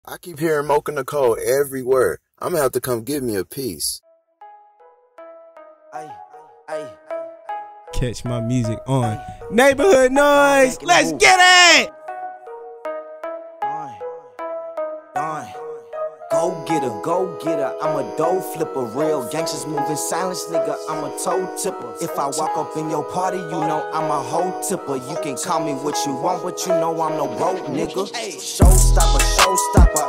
I keep hearing Mocha Nikole every word. I'm gonna have to come give me a piece. Catch my music on Neighborhood Noise. Let's get it! Go getter, I'm a dough flipper. Real gangsters moving silence, nigga, I'm a toe tipper. If I walk up in your party, you know I'm a hoe tipper. You can call me what you want, but you know I'm no broke, nigga. Showstopper,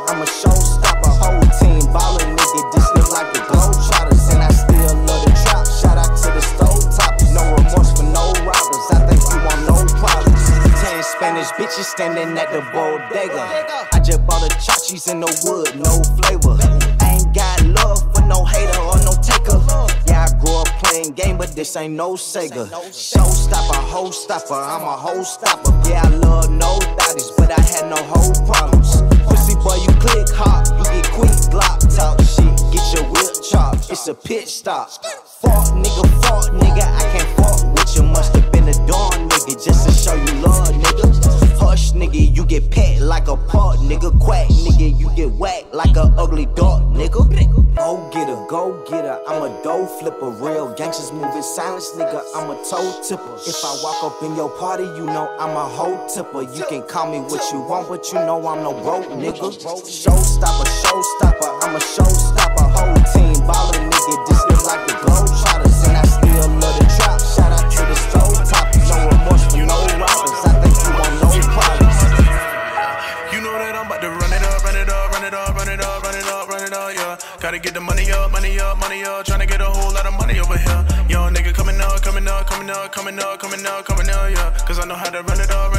I'm a showstopper. Whole team ballin', nigga, this look like the Globetrotters. And I still love the trap, shout out to the stove toppers. No remorse for no robbers, I think you want no problems. 10 Spanish bitches standing at the bodega. I just bought a chachis in the wood, no flavor. I ain't got love for no hater or no taker. Yeah, I grew up playing game, but this ain't no Sega. Showstopper, hoe stopper, I'm a hoe stopper. Yeah, I love no thotties, but I had no hoe problems. Pussy boy, you click hop, you get quick Glock talk shit, get your whip chopped. It's a pit stop. Fuck nigga, I can't fuck with you. Must have been a dawn nigga just to show you love, nigga. Hush nigga, you get pet like a pot, nigga. Quack nigga, you get whacked like a ugly dog, nigga. Go getter, I'm a dough flipper. Real gangsters moving silence, nigga, I'm a toe tipper. If I walk up in your party, you know I'm a hoe tipper. You can call me what you want, but you know I'm no broke, nigga. Showstopper, I'm a showstopper. Whole team ballin', nigga, this look like the Globetrotters. And I still love the trap, shout out to the stove toppers. No remorse for no robbers, I think you want no problems. You know that I'm about to run it up, yeah. Gotta get the money up, tryna get a whole lot of money over here. Young nigga coming up, yeah. Cause I know how to run it up, a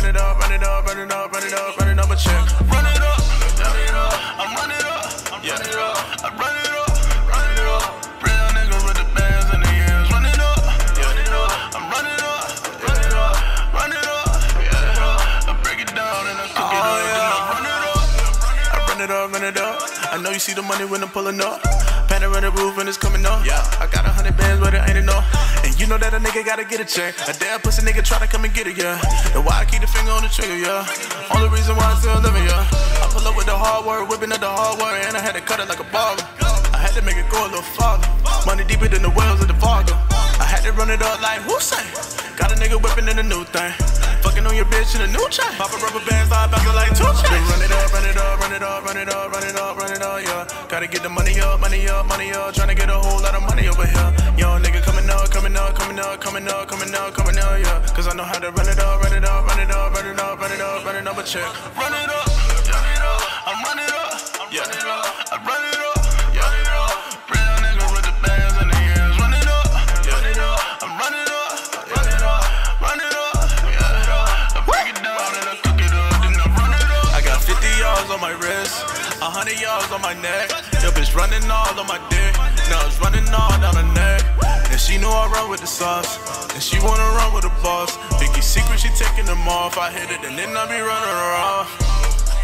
check. Run it up, I'm running up, yeah. I run it up, real nigga with the bands in the hands. Run it up, yeah. I'm running up, yeah. I break it down and I cook it up, then I run it up. I run it up. I know you see the money when I'm pulling up. Panning on the roof and it's coming up. Yeah, I got 100 bands, but it ain't enough. And you know that a nigga gotta get a check. A damn pussy nigga try to come and get it, yeah. And why I keep the finger on the trigger, yeah. Only reason why I'm still living, yeah. I pull up with the hard work, whipping up the hard work, and I had to cut it like a baller. I had to make it go a little farther. Money deeper than the wells of the Vargo. I had to run it up like Hussein. Got a nigga whipping in a new thing. Fucking on your bitch in a new chain. Poppin' rubber bands, I bounce like 2 chains. Run it up, yeah. Gotta get the money up, tryna get a whole lot of money over here. Young nigga coming up, yeah. Cause I know how to run it up, a check. Run it up, I'm running up, yeah. I run it up, yeah. Real nigga with the bands in the hands. Run it up, yeah. I'm running up, yeah. I break it down and I cook it up, then I run it up. I got 50 yards on my wrist, 100 yards on my neck. Your bitch running all on my dick, now it's running all down her neck. And she know I run with the sauce, and she wanna run with the boss. Biggie secret, she taking them off. I hit it and then I be running her off.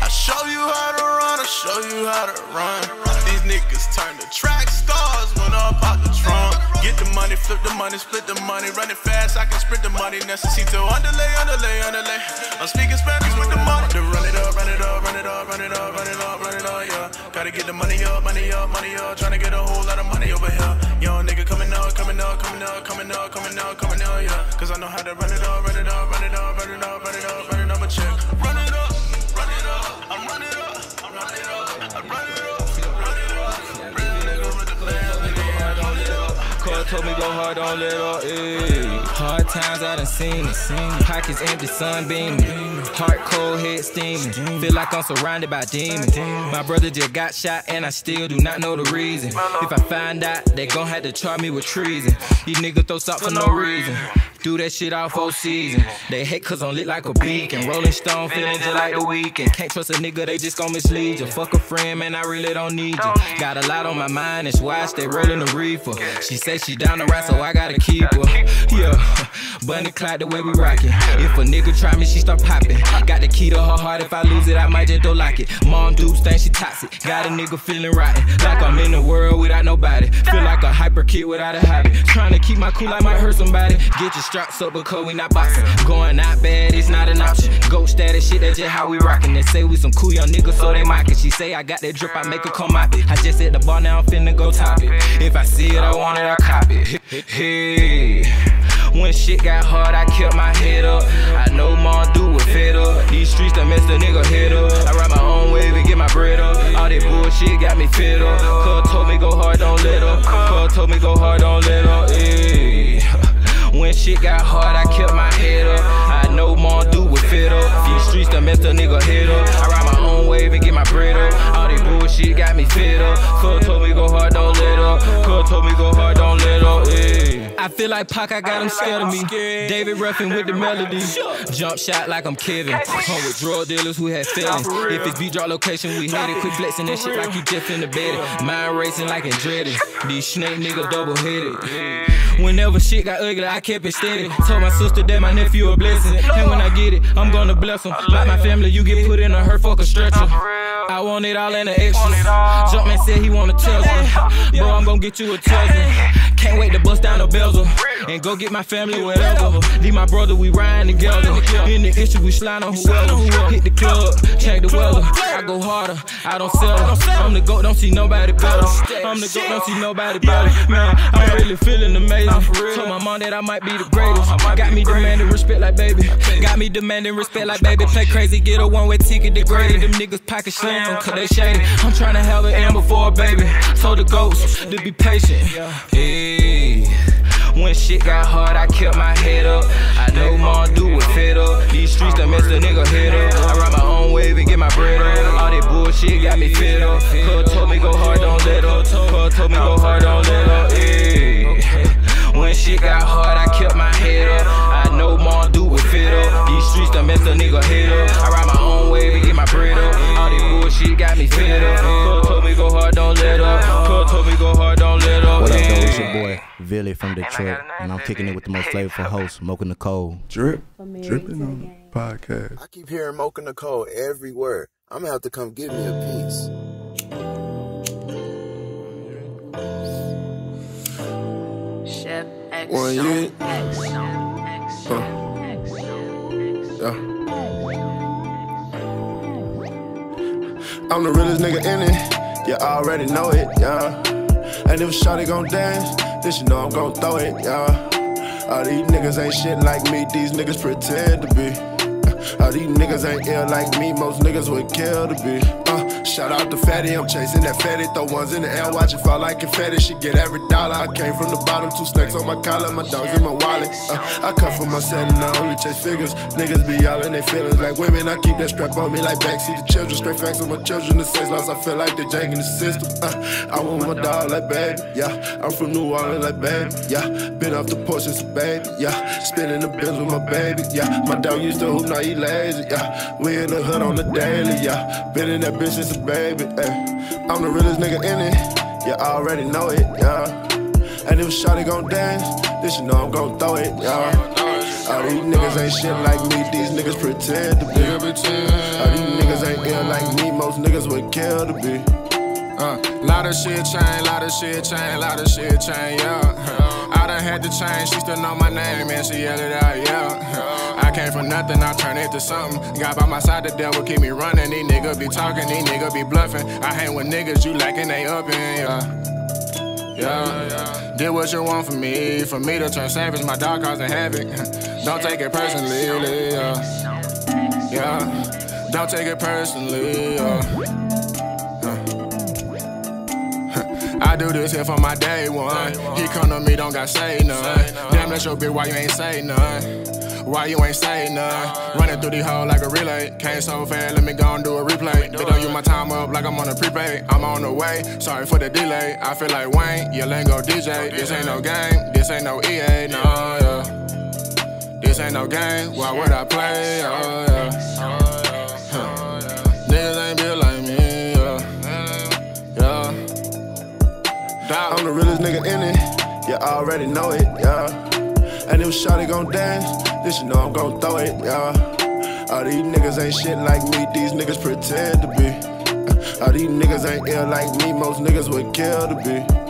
I show you how to run, I show you how to run. These niggas turn to track stars when I pop the trunk. Get the money, flip the money, split the money. Running fast, I can sprint the money. Necesito underlay. I'm speaking Spanish with the money. To run it up, yeah. Gotta get the money up, tryna get a whole lot of money over here. Young nigga coming up, yeah. Cause I know how to run it up, a check. Run it up, I'm running up, real nigga with the bands in the hands. Khoas told me go hard, don't let up, ayy. Hard times I done seen it. Pockets empty, sun beaming. Heart cold, head steaming. Feel like I'm surrounded by demons. My brother just got shot and I still do not know the reason. If I find out, they gon' have to charge me with treason. These niggas throw something for no reason. Do that shit all 4 seasons. They hate cause I'm lit like a beacon. Rolling Stone feeling just like the weekend. Can't trust a nigga, they just gon' mislead you. Fuck a friend, man, I really don't need you. Got a lot on my mind, that's why I stay rolling the reefer. She say she down the ride, so I gotta keep her. Yeah, Bunny cloud the way we rockin'. If a nigga try me, she start poppin'. Got the key to her heart, if I lose it, I might just don't like it. Mom dudes think she toxic, got a nigga feeling rotten. Like I'm in the world without nobody. Feel like a hyper kid without a hobby. Trying to keep my cool, I might hurt somebody. Get your straps up because we not boxing. Going out bad, it's not an option. Goat status shit, that's just how we rockin'. They say we some cool young niggas, so they mockin'. She say I got that drip, I make her come out it. I just hit the bar, now I'm finna go top it. If I see it, I want it, I cop it. Hey, when shit got hard, I kept my head up. I know Mom do it fed up. These streets that mess the nigga head up. I ride my own wave and get my bread up. All that bullshit got me fed up. Cuz told me go hard, don't let up. Cuz told me go hard, don't let up. Hey. When shit got hard, I kept my head up. I know Mom do it fed up. These streets that mess the nigga head up. I ride my own wave and get my bread up. All that bullshit got me fed up. Cuz told me go hard, don't let up. Cuz told me go hard, don't let up. Hey. I feel like Pac, I got him scared of me. David Ruffin with the melody. Jump shot like I'm Kevin. Home with drug dealers who had feelings. If it's B-drop location, we headed. Quit flexing that shit like you just in the bed. Mind racing like Andretti. These snake niggas double-headed. Whenever shit got ugly, I kept it steady. Told my sister that my nephew a blessing. And when I get it, I'm gonna bless him. Like my family, you get put in a hurt, fuck a stretcher. I want it all in the extras. Jumpman said he want a Tesla. Bro, I'm gonna get you a Tesla. Can't wait to bust down a bezel and go get my family whatever. Leave my brother, we riding together. In the issue, we slide on whoever. Hit the club, check the weather. I go harder, I don't settle. I'm the GOAT, don't see nobody better. I'm the GOAT, don't see nobody better. Man, I'm really feeling amazing. Told my mom that I might be the greatest. Got me demanding respect like baby. Got me demanding respect like baby. Play crazy, get a one-way ticket degraded. Them niggas pocket slam, cause they shady. I'm trying to have an amber for a baby. Told the ghosts to be patient. Hey. When shit got hard, I kept my head up. I know Mom do it fed up. These streets that mess the nigga head up. I ride my own wave and get my bread up. All that bullshit got me fed up. Cuz told me go hard, don't let up. Cuz told me go hard, don't let up. Hey. When shit got hard, I kept my head up. I know Mom do it fed up. These streets that mess the nigga head up. I ride my own wave and get my bread up. All that bullshit got me fed up. Cuz told me go hard, don't let up. Cuz told me go hard, don't let up. What up, though? It's your boy Villy from Detroit, and I'm kicking it with the most flavorful host, Mocha Nikole. Dripping on the podcast. I keep hearing Mocha Nikole every word. I'm gonna have to come give me a piece. Chef X. One year. I'm the realest nigga in it. You already know it, yeah. And if shawty gon' dance, then you know I'm gon' throw it, yeah. All these niggas ain't shit like me, these niggas pretend to be. All these niggas ain't ill like me, most niggas would kill to be. Shout out to Fatty, I'm chasing that fatty. Throw ones in the air, watch it fall like confetti. She get every dollar. I came from the bottom, 2 stacks on my collar, my dogs in my wallet. I come from my set and I only chase figures. Niggas be all in their feelings like women. I keep that strap on me like backseat the children. Straight facts on my children, the sex loss. I feel like they're janking the system. I want my dog like baby, yeah. I'm from New Orleans like baby, yeah. Been off the porch since a baby, yeah. Spinning the bills with my baby, yeah. My dog used to hoop, now he lazy, yeah. We in the hood on the daily, yeah. Been in that bitch since a baby, ayy. I'm the realest nigga in it, you already know it, yeah. And if shawty gon' dance, then you know I'm gon' throw it, yeah. All these niggas ain't shit like me, these niggas pretend to be. All these niggas ain't ill like me, most niggas would kill to be. Lot of shit change, lot of shit change, lot of shit change, yeah. I done had to change, she still know my name and she yelled it out, yeah. I came from nothing, I turned it to something. Got by my side, the devil keep me running. These niggas be talking, these niggas be bluffing. I hang with niggas, you lacking, they up in, yeah. Did what you want from me to turn savage, my dog causing havoc. Don't take it personally, yeah. Don't take it personally, I do this here for my day one. He come to me, don't got say none. Damn, that's your bitch, why you ain't say none? Why you ain't say none? Running through these hoes like a relay. Came so fast, let me go and do a replay. They don't use my time up like I'm on a prepaid. I'm on the way, sorry for the delay. I feel like Wayne, your Lingo DJ. This ain't no game, this ain't no EA, no, yeah. This ain't no game, why would I play, oh, yeah. Niggas ain't built like me, yeah. I'm the realest nigga in it, you already know it, yeah. And if shawty gon' dance, then you know I'm gon' throw it, yeah. All these niggas ain't shit like me, these niggas pretend to be. All these niggas ain't ill like me, most niggas would kill to be.